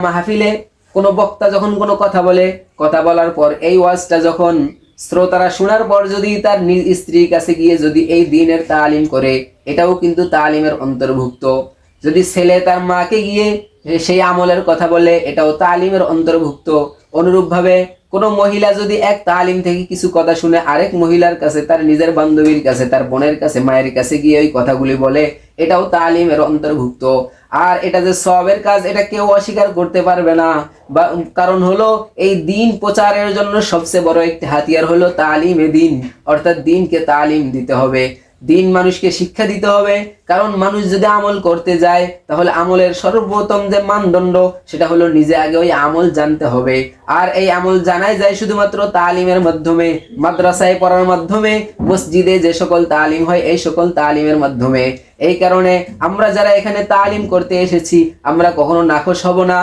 মাহফিলে কোনো বক্তা যখন কোনো কথা বলে, কথা বলার পর এই ওয়াজটা যখন শ্রোতারা শোনার পর যদি তার নিজ স্ত্রীর কাছে গিয়ে যদি এই দ্বীনের তালিম করে, এটাও কিন্তু তালিমের অন্তর্ভুক্ত। যদি ছেলে তার মাকে গিয়ে সেই আমলের কথা বলে, এটাও তালিমের অন্তর্ভুক্ত। অনুরূপভাবে কোনো মহিলা যদি এক তালিম থেকে কিছু কথা শুনে আরেক মহিলার কাছে, তার নিজের বান্ধবীর কাছে, তার বোনের কাছে, মায়ের কাছে গিয়ে ওই কথাগুলি বলে, এটাও তালিমের অন্তর্ভুক্ত। আর এটা যে সওয়াবের কাজ, এটা কেউ অস্বীকার করতে পারবে না। বা কারণ হলো এই দিন প্রচারের জন্য সবচেয়ে বড় একটি হাতিয়ার হলো তালিমে দিন, অর্থাৎ দিনকে তালিম দিতে হবে, দিন মানুষকে শিক্ষা দিতে হবে। কারণ মানুষ যদি আমল করতে যায়, তাহলে আমলের সর্বপ্রথম যে মানদণ্ড, সেটা হলো নিজে আগে ওই আমল জানতে হবে। আর এই আমল জানাই যায় শুধুমাত্র তালিমের মাধ্যমে, মাদ্রাসায় পড়ার মাধ্যমে, মসজিদে যে সকল তালিম হয় এই সকল তালিমের মাধ্যমে। এই কারণে আমরা যারা এখানে তালিম করতে এসেছি, আমরা কখনো নাখোশ হব না,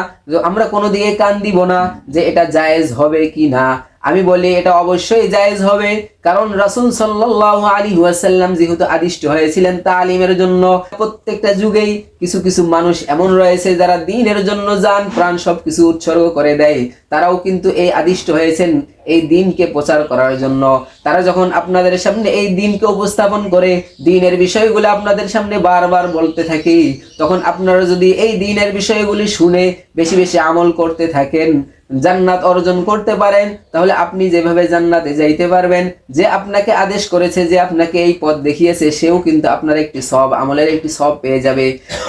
আমরা কোনো দিকে কান দিব না যে এটা জায়েজ হবে কি না। আমি বলি এটা অবশ্যই জায়েজ হবে, কারণ রাসূল সাল্লাল্লাহু আলাইহি ওয়াসাল্লাম যেহেতু আদিষ্ট হয়েছিলেন তালিমের জন্য। প্রত্যেকটা যুগেই কিছু কিছু মানুষ এমন রয়েছে যারা দ্বীনের জন্য জান প্রাণ সবকিছু উৎসর্গ করে দেয়, তারাও কিন্তু এই আদিষ্ট হয়েছেন এই দ্বীনকে প্রচার করার জন্য। তারা যখন আপনাদের সামনে এই দ্বীনকে উপস্থাপন করে, দ্বীনের বিষয়গুলো আপনাদের সামনে বারবার বলতে থাকি, তখন আপনারা যদি এই দ্বীনের বিষয়গুলি শুনে বেশি বেশি আমল করতে থাকেন, জান্নাত অর্জন করতে পারেন, তাহলে আপনি যেভাবে জান্নাতে যাইতে পারবেন, যে আপনাকে আদেশ করেছে, যে আপনাকে এই পথ দেখিয়েছে, সেও কিন্তু আপনার একটি সওয়াব, আমলের একটি সওয়াব পেয়ে যাবে।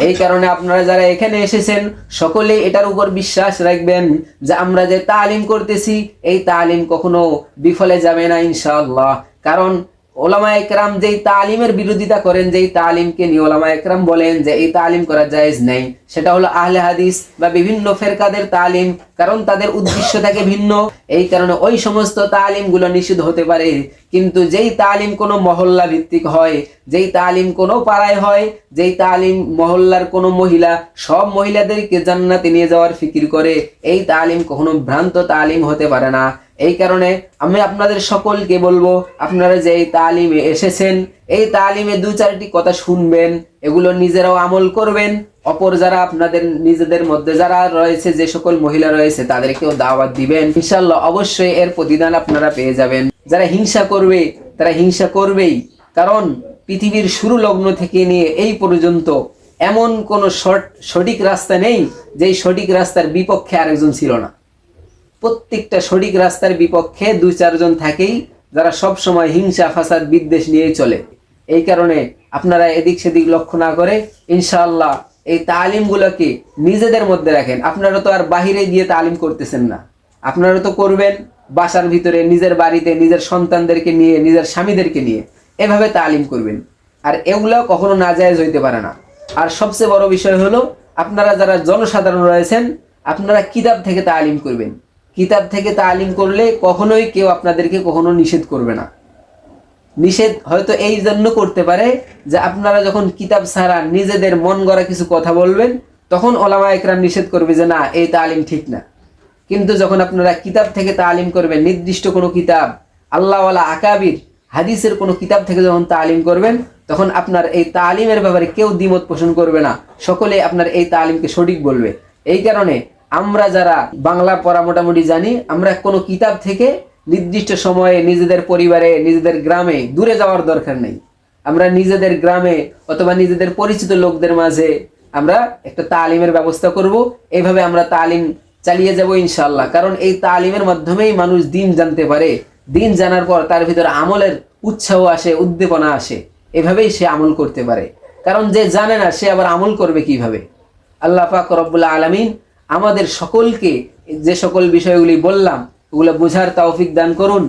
এই কারণে আপনারা যারা এখানে এসেছেন সকলেই এটার উপর বিশ্বাস রাখবেন যে আমরা যে তালিম করতেছি, এই তালিম কখনো বিফলে যাবে না ইনশাআল্লাহ। কারণ ওলামায়ে কেরাম যেই তালিমের বিরোধিতা করেন, যেই তালিমকে নিয়ে ওলামায়ে কেরাম বলেন যে এই তালিম করা জায়েজ নাই, সেটা হলো আহলে হাদিস বা বিভিন্ন ফেরকাদের তালিম। কারণ তাদের উদ্দেশ্য থাকে ভিন্ন, এই কারণে ওই সমস্ত তালিমগুলো নিষিদ্ধ হতে পারে। কিন্তু যেই তালিম কোনো মহল্লা ভিত্তিক হয়, যেই তালিম কোনো পাড়ায় হয়, যেই তালিম মহল্লার কোনো মহিলা সব মহিলাদেরকে জান্নাতে নিয়ে যাওয়ার ফিকির করে, এই তালিম কখনো ভ্রান্ত তালিম হতে পারে না। এই কারণে আমি আপনাদের সকলকে বলবো, আপনারা যে এই তালিমে এসেছেন, এই তালিমে দু চারটি কথা শুনবেন, এগুলো নিজেরাও আমল করবেন, অপর যারা আপনাদের নিজেদের মধ্যে যারা রয়েছে, যে সকল মহিলা রয়েছে, তাদেরকেও দাওয়াত দিবেন। ইনশাআল্লাহ অবশ্যই এর প্রতিদান আপনারা পেয়ে যাবেন। যারা হিংসা করবে তারা হিংসা করবেই, কারণ পৃথিবীর শুরু লগ্ন থেকে নিয়ে এই পর্যন্ত এমন কোনো সঠিক রাস্তা নেই যেই সঠিক রাস্তার বিপক্ষে আরেকজন ছিল না। প্রত্যেকটা সঠিক রাস্তার বিপক্ষে দুই চারজন থাকেই, যারা সব সময় হিংসা ফাসাদ বিদ্বেষ নিয়েই চলে। এই কারণে আপনারা এদিক সেদিক লক্ষ্য না করে ইনশাআল্লাহ এই তালিমগুলোকে নিজেদের মধ্যে রাখেন। আপনারা তো আর বাহিরে গিয়ে তালিম করতেছেন না, আপনারা তো করবেন বাসার ভিতরে, নিজের বাড়িতে, নিজের সন্তানদেরকে নিয়ে, নিজের স্বামীদেরকে নিয়ে, এভাবে তালিম করবেন। আর এগুলো কখনো নাজায়েজ হইতে পারে না। আর সবচেয়ে বড় বিষয় হলো, আপনারা যারা জনসাধারণ রয়েছেন, আপনারা কিতাব থেকে তালিম করবেন। কিতাব থেকে তালিম করলে কখনোই কেউ আপনাদেরকে কখনো নিষেধ করবে না। নিষেধ হয়তো এই জন্য করতে পারে যে আপনারা যখন কিতাব ছাড়া নিজেদের মন গড়া কিছু কথা বলবেন, তখন ওলামা একরাম নিষেধ করবে যে না, এই তালিম ঠিক না। কিন্তু যখন আপনারা কিতাব থেকে তালিম করবেন, নির্দিষ্ট কোনো কিতাব, আল্লাহওয়ালা আকাবির হাদিসের কোনো কিতাব থেকে যখন তালিম করবেন, তখন আপনার এই তালিমের ব্যাপারে কেউ দ্বিমত পোষণ করবে না, সকলে আপনার এই তালিমকে সঠিক বলবে। এই কারণে আমরা যারা বাংলা পড়া মোটামুটি জানি, আমরা কোনো কিতাব থেকে নির্দিষ্ট সময়ে নিজেদের পরিবারে, নিজেদের গ্রামে দূরে যাওয়ার দরকার নেই। আমরা নিজেদের গ্রামে অথবা নিজেদের পরিচিত লোকদের মাঝে আমরা একটা তালিমের ব্যবস্থা করব। এইভাবে আমরা তালিম চালিয়ে যাব ইনশাআল্লাহ। কারণ এই তালিমের মাধ্যমেই মানুষ দিন জানতে পারে, দিন জানার পর তার ভিতরে আমলের উৎসাহ আসে, উদ্দীপনা আসে, এভাবেই সে আমল করতে পারে। কারণ যে জানে না, সে আবার আমল করবে কিভাবে? আল্লাহ পাক রব্বুল আলামিন আমাদের সকলকে যে সকল বিষয়গুলি বললাম, ওগুলো বোঝার তৌফিক দান করুন।